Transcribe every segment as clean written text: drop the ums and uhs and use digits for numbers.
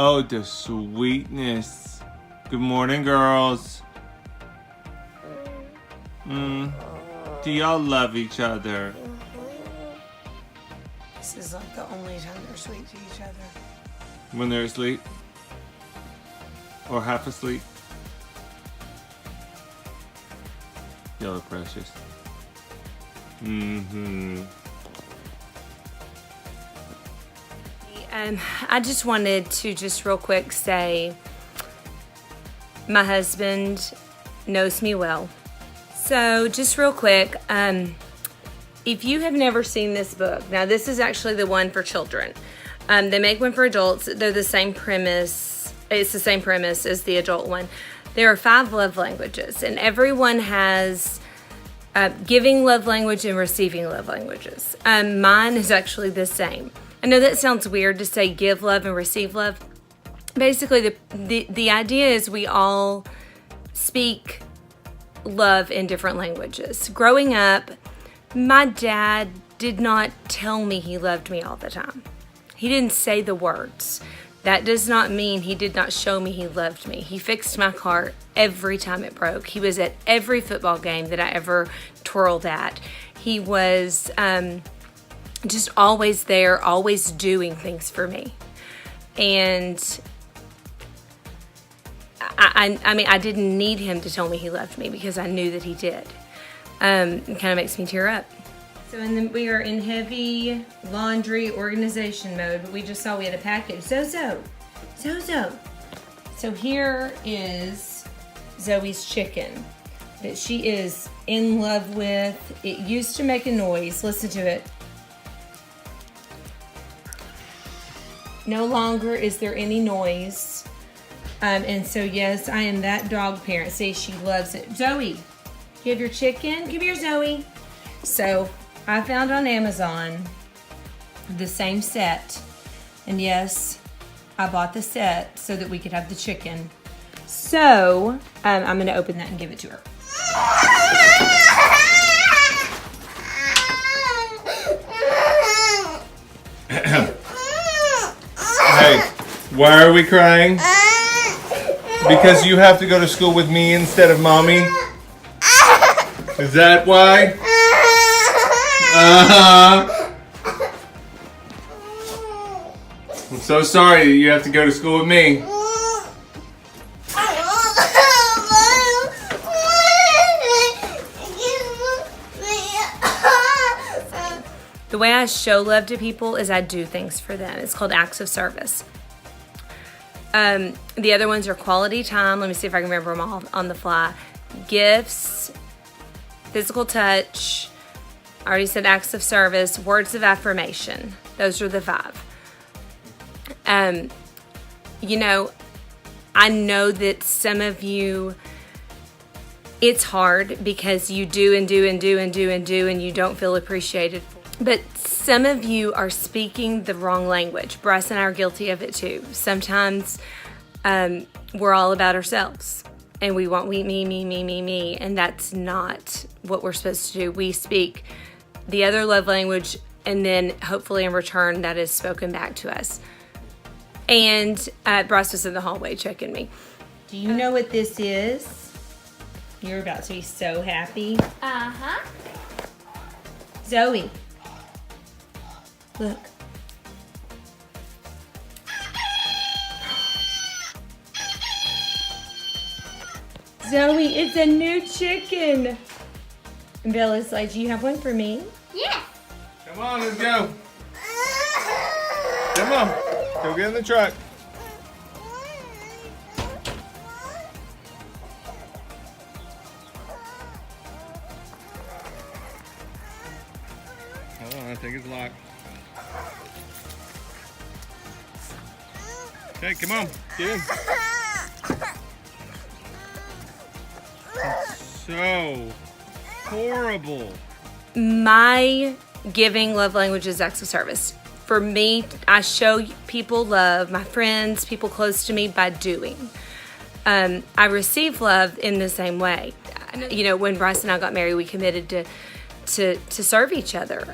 Oh, the sweetness. Good morning, girls. Do y'all love each other? This is like the only time they're sweet to each other. When they're asleep? Or half asleep? Y'all are precious. I just wanted to just real quick say my husband knows me well. So just real quick, if you have never seen this book, now this is actually the one for children. They make one for adults. They're the same premise. It's the same premise as the adult one. There are 5 love languages, and everyone has giving love language and receiving love languages. Mine is actually the same. I know that sounds weird to say give love and receive love. Basically, the idea is we all speak love in different languages. Growing up, my dad did not tell me he loved me all the time. He didn't say the words. That does not mean he did not show me he loved me. He fixed my car every time it broke. He was at every football game that I ever twirled at. He was just always there, always doing things for me. And I mean, I didn't need him to tell me he loved me because I knew that he did. It kind of makes me tear up. So and then we are in heavy laundry organization mode, but we just saw we had a package. So here is Zoe's chicken that she is in love with. It used to make a noise. Listen to it. No longer is there any noise. And so, yes, I am that dog parent. See, she loves it. Zoe, you have your chicken? Come here, Zoe. So, I found on Amazon the same set. And yes, I bought the set so that we could have the chicken. So, I'm going to open that and give it to her. Hey, why are we crying? Because you have to go to school with me instead of mommy? Is that why? I'm so sorry that you have to go to school with me. The way I show love to people is I do things for them. It's called acts of service. The other ones are quality time. Let me see if I can remember them all on the fly. Gifts, physical touch, I already said acts of service, words of affirmation. Those are the 5. You know, I know that some of you, it's hard because you do and you don't feel appreciated. But some of you are speaking the wrong language. Bryce and I are guilty of it too. Sometimes we're all about ourselves and we want me, and that's not what we're supposed to do. We speak the other love language, and then hopefully in return that is spoken back to us. And Bryce was in the hallway checking me. Do you know what this is? You're about to be so happy. Uh-huh. Zoe. Look. Zoe, it's a new chicken. And Bella's like, do you have one for me? Yeah. Come on, let's go. Come on, go get in the truck. Hold on, I think it's locked. Okay, come on, get in. It's so horrible. My giving love language is acts of service. For me, I show people love, my friends, people close to me, by doing. I receive love in the same way. You know, when Bryce and I got married, we committed to serve each other,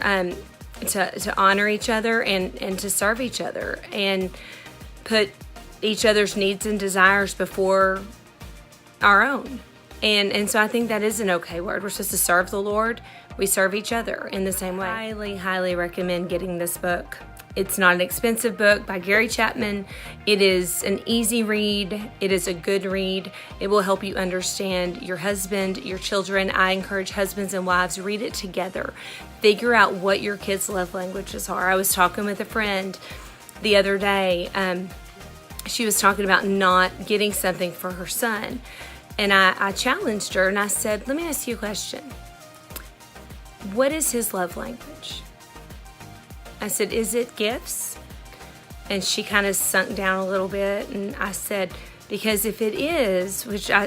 to honor each other and to serve each other, and put each other's needs and desires before our own. And so I think that is an okay word. We're supposed to serve the Lord. We serve each other in the same way. I highly, highly recommend getting this book. It's not an expensive book by Gary Chapman. It is an easy read. It is a good read. It will help you understand your husband, your children. I encourage husbands and wives, read it together. Figure out what your kids' love languages are. I was talking with a friend the other day. She was talking about not getting something for her son. And I challenged her and I said, let me ask you a question. What is his love language? I said, is it gifts? And she kind of sunk down a little bit. And I said, because if it is,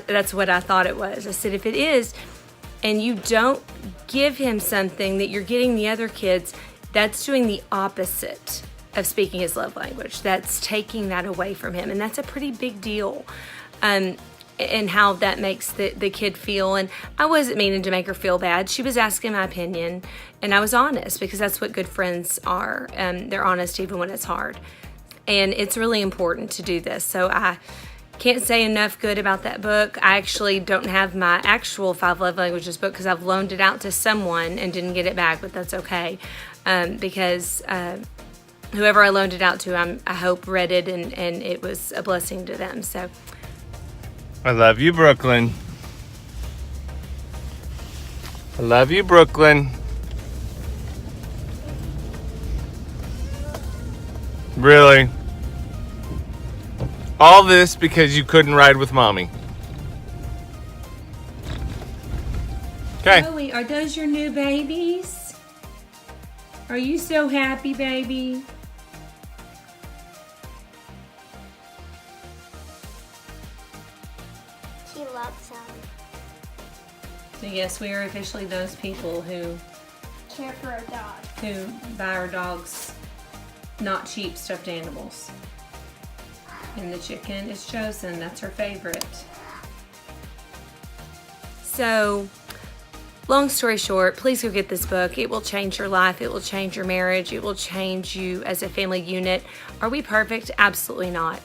that's what I thought it was. I said, if it is, and you don't give him something that you're getting the other kids, that's doing the opposite of speaking his love language. That's taking that away from him. And that's a pretty big deal. And how that makes the kid feel. And I wasn't meaning to make her feel bad. She was asking my opinion, and I was honest, because that's what good friends are. They're honest even when it's hard. And it's really important to do this. So I can't say enough good about that book. I actually don't have my actual 5 love languages book because I've loaned it out to someone and didn't get it back, but that's okay. Because whoever I loaned it out to, I hope read it and it was a blessing to them. So I love you, Brooklyn. I love you, Brooklyn. Really? All this because you couldn't ride with Mommy. Okay. Chloe, are those your new babies? Are you so happy, baby? She loves him. So yes, we are officially those people who Care for a dog. buy our dogs not cheap stuffed animals. And the chicken is chosen. That's her favorite. So, long story short, please go get this book. It will change your life. It will change your marriage. It will change you as a family unit. Are we perfect? Absolutely not.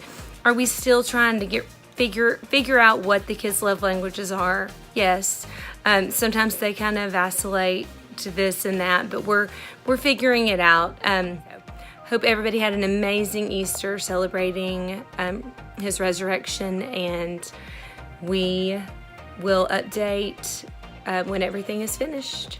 Are we still trying to figure out what the kids' love languages are? Yes. Sometimes they kind of vacillate to this and that, but we're figuring it out. Hope everybody had an amazing Easter celebrating his resurrection, and we will update when everything is finished.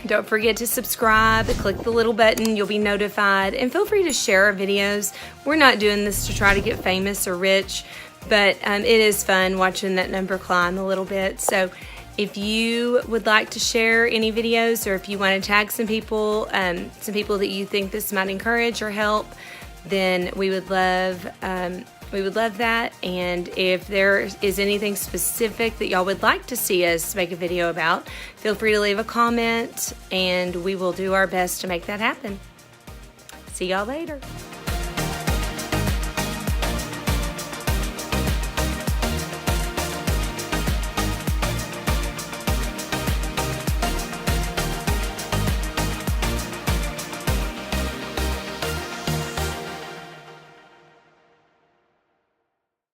Don't forget to subscribe, click the little button, you'll be notified, and feel free to share our videos. We're not doing this to try to get famous or rich, but it is fun watching that number climb a little bit. So if you would like to share any videos, or if you want to tag some people that you think this might encourage or help, then we would love that. And if there is anything specific that y'all would like to see us make a video about, feel free to leave a comment, and we will do our best to make that happen. See y'all later.